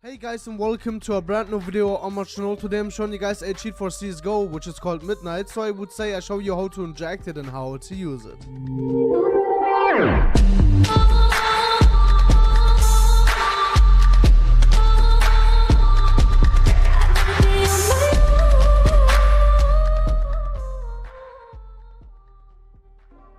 Hey guys, and welcome to a brand new video on my channel. Today I'm showing you guys a cheat for Csgo, which is called Midnight. So I would say I show you how to inject it and how to use it.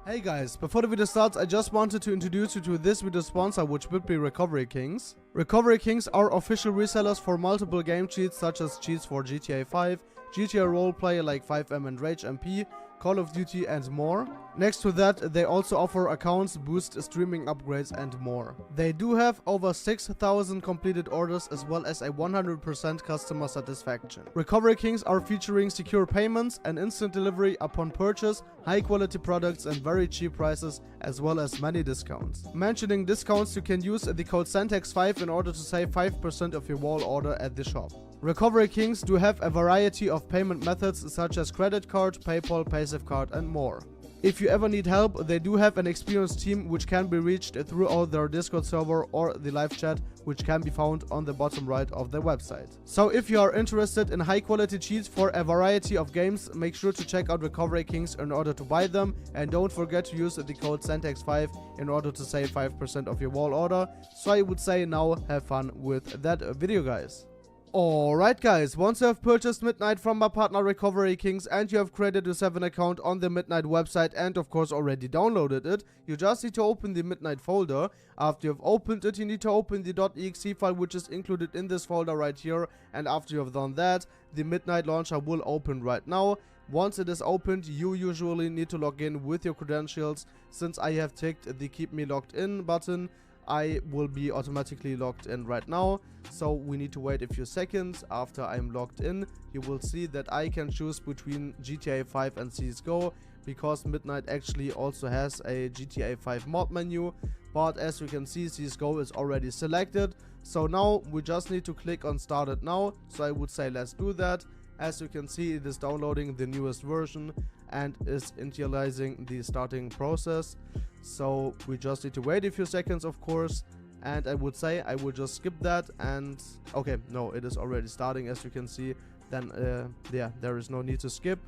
Hey guys, before the video starts, I just wanted to introduce you to this video sponsor, which would be Recovery Kings. Recovery Kings are official resellers for multiple game cheats such as cheats for GTA 5, GTA roleplay like 5M and Rage MP, Call of Duty and more. Next to that, they also offer accounts, boost streaming upgrades and more. They do have over 6,000 completed orders as well as a 100% customer satisfaction. Recovery Kings are featuring secure payments and instant delivery upon purchase, high quality products and very cheap prices as well as many discounts. Mentioning discounts, you can use the code SANTEX5 in order to save 5% of your wall order at the shop. Recovery Kings do have a variety of payment methods such as credit card, PayPal, PaySafeCard and more. If you ever need help, they do have an experienced team which can be reached throughout their Discord server or the live chat, which can be found on the bottom right of their website. So if you are interested in high quality cheats for a variety of games, make sure to check out Recovery Kings in order to buy them, and don't forget to use the code SANTEX5 in order to save 5% of your wall order. So I would say now have fun with that video, guys. Alright guys, once you have purchased Midnight from my partner Recovery Kings and you have created a 7 account on the Midnight website and of course already downloaded it, you just need to open the Midnight folder. After you have opened it, you need to open the .exe file which is included in this folder right here, and after you have done that, the Midnight launcher will open right now. Once it is opened, you usually need to log in with your credentials. Since I have ticked the keep me logged in button, I will be automatically logged in right now, so we need to wait a few seconds. After I'm logged in, you will see that I can choose between GTA 5 and Csgo, because Midnight actually also has a GTA 5 mod menu, but as you can see, Csgo is already selected. So now we just need to click on start it now, so I would say let's do that. As you can see, it is downloading the newest version and is initializing the starting process. So we just need to wait a few seconds, of course, and I would say I will just skip that. And okay, no, it is already starting, as you can see. Then yeah, there is no need to skip.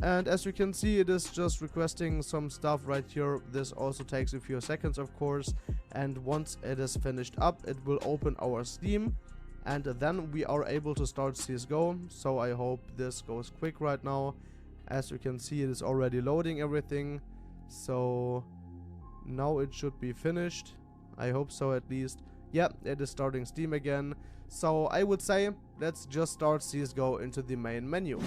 And as you can see, it is just requesting some stuff right here. This also takes a few seconds, of course, and once it is finished up, it will open our Steam, and then we are able to start Csgo. So I hope this goes quick right now. As you can see, it is already loading everything, so now it should be finished. I hope so, at least. Yep, it is starting Steam again. So I would say let's just start Csgo into the main menu.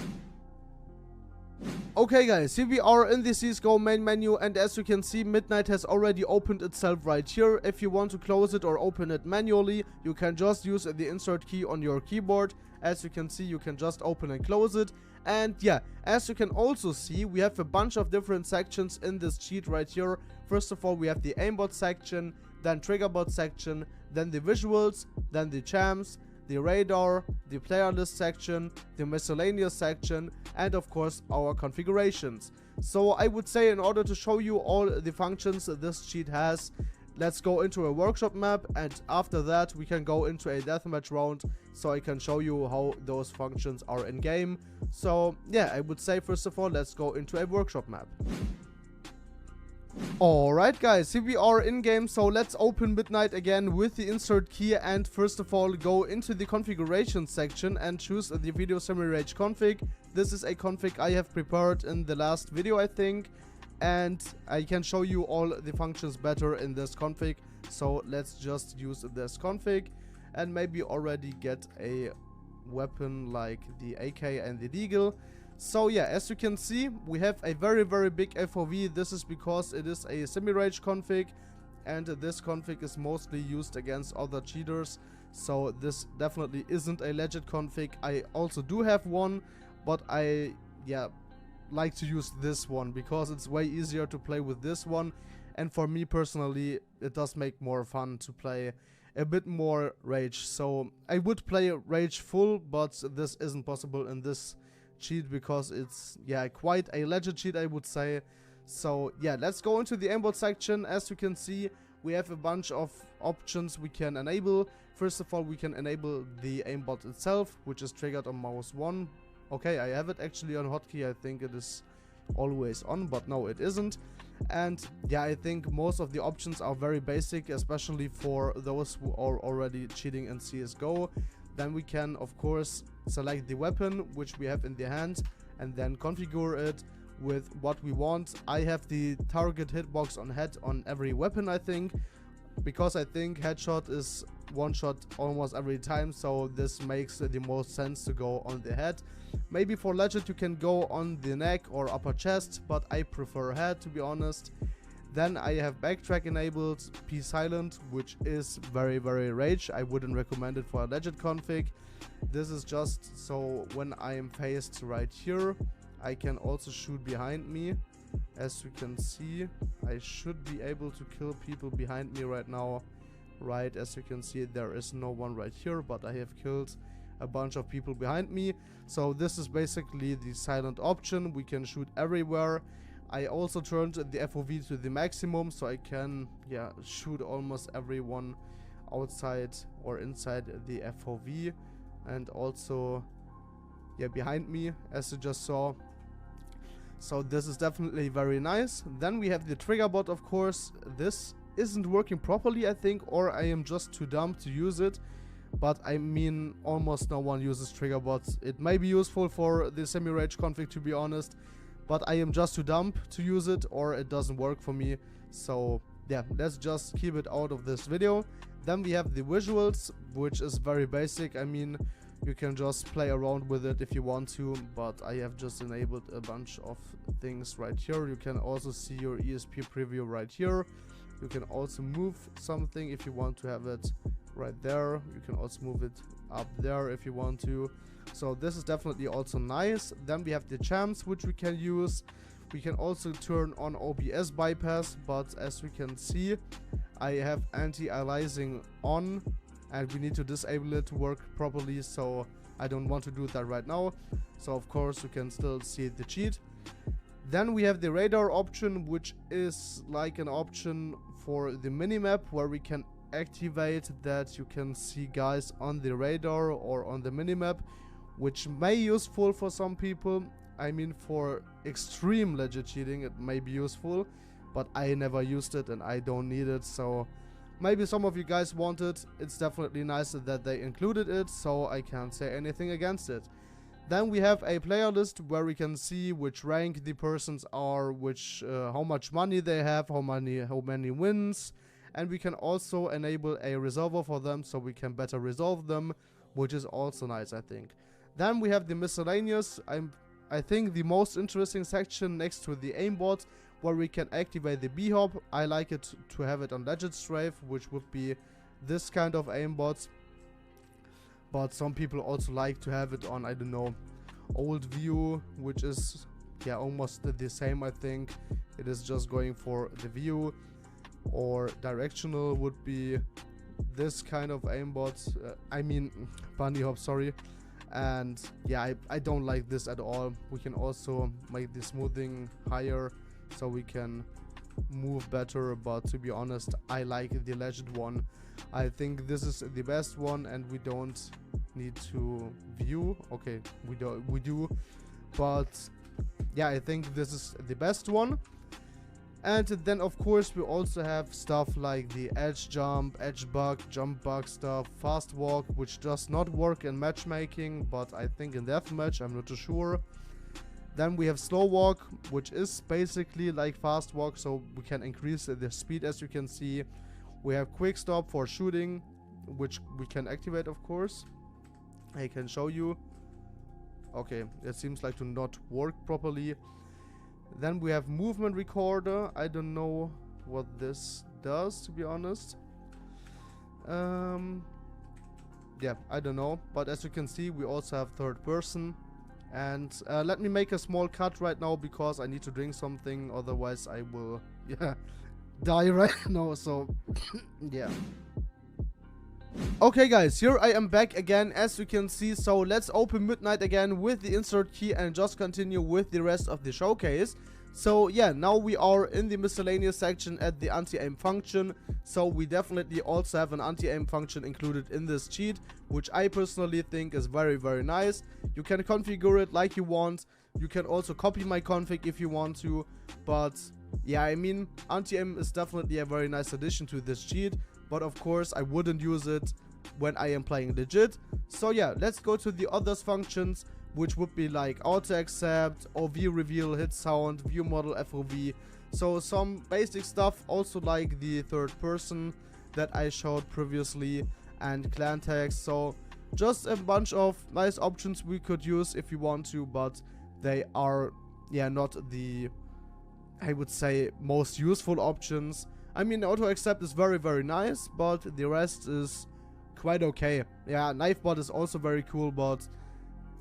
Okay guys, here we are in the Csgo main menu, and as you can see, Midnight has already opened itself right here. If you want to close it or open it manually, you can just use the insert key on your keyboard. As you can see, you can just open and close it. And yeah, as you can also see, we have a bunch of different sections in this cheat right here. First of all, we have the Aimbot section, then Triggerbot section, then the visuals, then the champs, the radar, the player list section, the miscellaneous section, and of course our configurations. So I would say, in order to show you all the functions this cheat has, let's go into a workshop map, and after that we can go into a deathmatch round so I can show you how those functions are in game. So yeah, I would say first of all, let's go into a workshop map. Alright guys, here we are in game, so let's open Midnight again with the insert key, and first of all go into the configuration section and choose the video semi-rage config. This is a config I have prepared in the last video, I think, and I can show you all the functions better in this config. So let's just use this config and maybe already get a weapon like the AK and the Deagle. So yeah, as you can see, we have a very big FOV. This is because it is a semi-rage config, and this config is mostly used against other cheaters. So this definitely isn't a legit config. I also do have one, but I like to use this one because it's way easier to play with this one, and for me personally it does make more fun to play a bit more rage. So I would play rage full, but this isn't possible in this cheat because it's quite a legit cheat, I would say. So yeah, let's go into the aimbot section. As you can see, we have a bunch of options we can enable. First of all, we can enable the aimbot itself, which is triggered on mouse 1. Okay, I have it actually on hotkey. I think it is always on, but no, it isn't. And yeah, I think most of the options are very basic, especially for those who are already cheating in CSGO. Then we can, of course, select the weapon which we have in the hand and then configure it with what we want. I have the target hitbox on head on every weapon, I think, because I think headshot is one shot almost every time, so this makes the most sense to go on the head. Maybe for legend you can go on the neck or upper chest, but I prefer head, to be honest. Then I have backtrack enabled, P silent, which is very rage. I wouldn't recommend it for a legend config. This is just so when I am faced right here, I can also shoot behind me. As you can see, I should be able to kill people behind me right now. Right, as you can see, there is no one right here, but I have killed a bunch of people behind me. So this is basically the silent option. We can shoot everywhere. I also turned the FOV to the maximum, so I can shoot almost everyone outside or inside the FOV, and also behind me, as you just saw. So this is definitely very nice. Then we have the Triggerbot, of course. This isn't working properly, I think, or I am just too dumb to use it. But I mean, almost no one uses Triggerbots. It may be useful for the semi-rage config, to be honest, but I am just too dumb to use it, or it doesn't work for me. So yeah, let's just keep it out of this video. Then we have the visuals, which is very basic. I mean, you can just play around with it if you want to, but I have just enabled a bunch of things right here. You can also see your ESP preview right here. You can also move something if you want to have it right there. You can also move it up there if you want to. So this is definitely also nice. Then we have the champs, which we can use. We can also turn on OBS bypass, but as we can see, I have anti-aliasing on, and we need to disable it to work properly, so I don't want to do that right now. So of course you can still see the cheat. Then we have the radar option, which is like an option for the minimap, where we can activate that you can see guys on the radar or on the minimap, which may be useful for some people. I mean, for extreme legit cheating it may be useful, but I never used it and I don't need it, so maybe some of you guys want it. It's definitely nice that they included it, so I can't say anything against it. Then we have a player list where we can see which rank the persons are, which how much money they have, how many wins, and we can also enable a resolver for them, so we can better resolve them, which is also nice, I think. Then we have the miscellaneous. I think the most interesting section next to the aimbot, where we can activate the B-hop. I like it to have it on legend strafe, which would be this kind of aimbot. But some people also like to have it on, I don't know, old view, which is almost the same, I think. It is just going for the view. Or directional would be this kind of aimbot. I mean bunny hop, sorry. And yeah, I don't like this at all. We can also make the smoothing higher so we can move better, but to be honest, I like the legend one. I think this is the best one, and we don't need to view. Okay, we do, but yeah, I think this is the best one. And then of course we also have stuff like the edge jump, edge bug, jump bug stuff, fast walk, which does not work in matchmaking, but I think in deathmatch, I'm not too sure. Then we have slow walk, which is basically like fast walk, so we can increase the speed, as you can see. We have quick stop for shooting, which we can activate, of course. I can show you. Okay, it seems like to not work properly. Then we have movement recorder. I don't know what this does, to be honest. Yeah, I don't know, but as you can see, we also have third person. And let me make a small cut right now, because I need to drink something, otherwise I will die right now, so yeah. Okay guys, here I am back again, as you can see. So let's open Midnight again with the insert key and just continue with the rest of the showcase. So yeah, now we are in the miscellaneous section at the anti-aim function. So we definitely also have an anti-aim function included in this cheat, which I personally think is very nice. You can configure it like you want. You can also copy my config if you want to, but yeah, I mean, anti-aim is definitely a very nice addition to this cheat, but of course I wouldn't use it when I am playing legit. So yeah, let's go to the others functions, which would be like auto accept, OV reveal, hit sound, view model, FOV. So some basic stuff, also like the third person that I showed previously, and clan tags. So just a bunch of nice options we could use if you want to, but they are, yeah, not the, I would say, most useful options. I mean, auto accept is very nice, but the rest is quite okay. Yeah, Knifebot is also very cool, but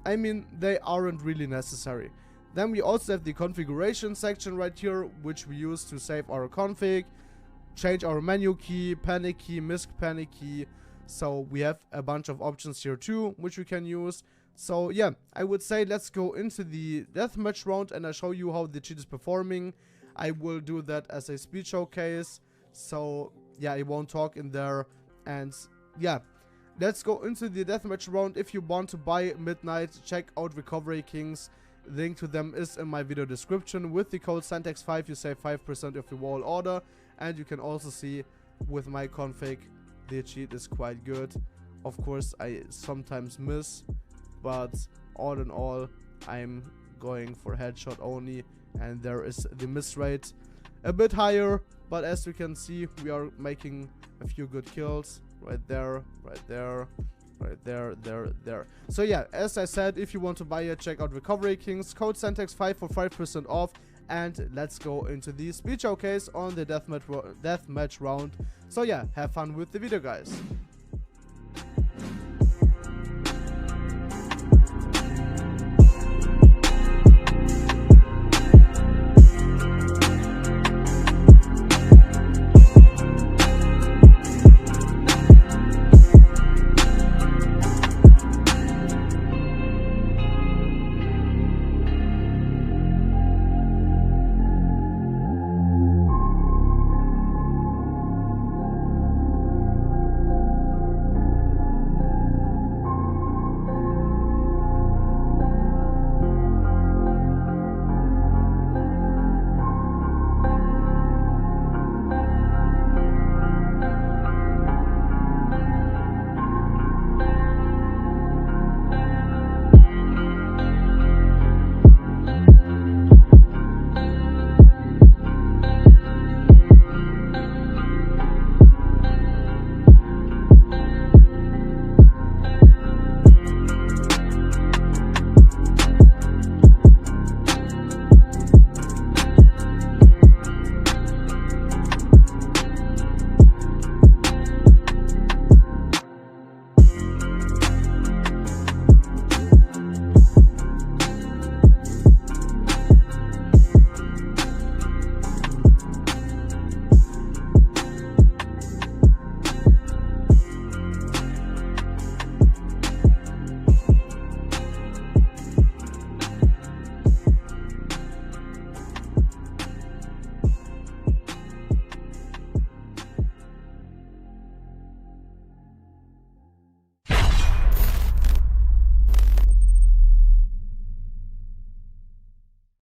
I mean, they aren't really necessary. Then we also have the configuration section right here, which we use to save our config, change our menu key, panic key, misc panic key. So we have a bunch of options here too, which we can use. So yeah, I would say let's go into the deathmatch round and I show you how the cheat is performing. I will do that as a speed showcase. So yeah, I won't talk in there. And yeah, let's go into the deathmatch round. If you want to buy Midnight, check out Recovery Kings. Link to them is in my video description. With the code Syntax5 you save 5% of your wall order. And you can also see with my config the cheat is quite good. Of course I sometimes miss, but all in all I'm going for headshot only, and there is the miss rate a bit higher, but as you can see we are making a few good kills. Right there, right there, right there, there. So yeah, as I said, if you want to buy it, check out Recovery Kings, code Syntax5 for 5% off. And let's go into the speed showcase on the deathmatch round. So yeah, have fun with the video, guys.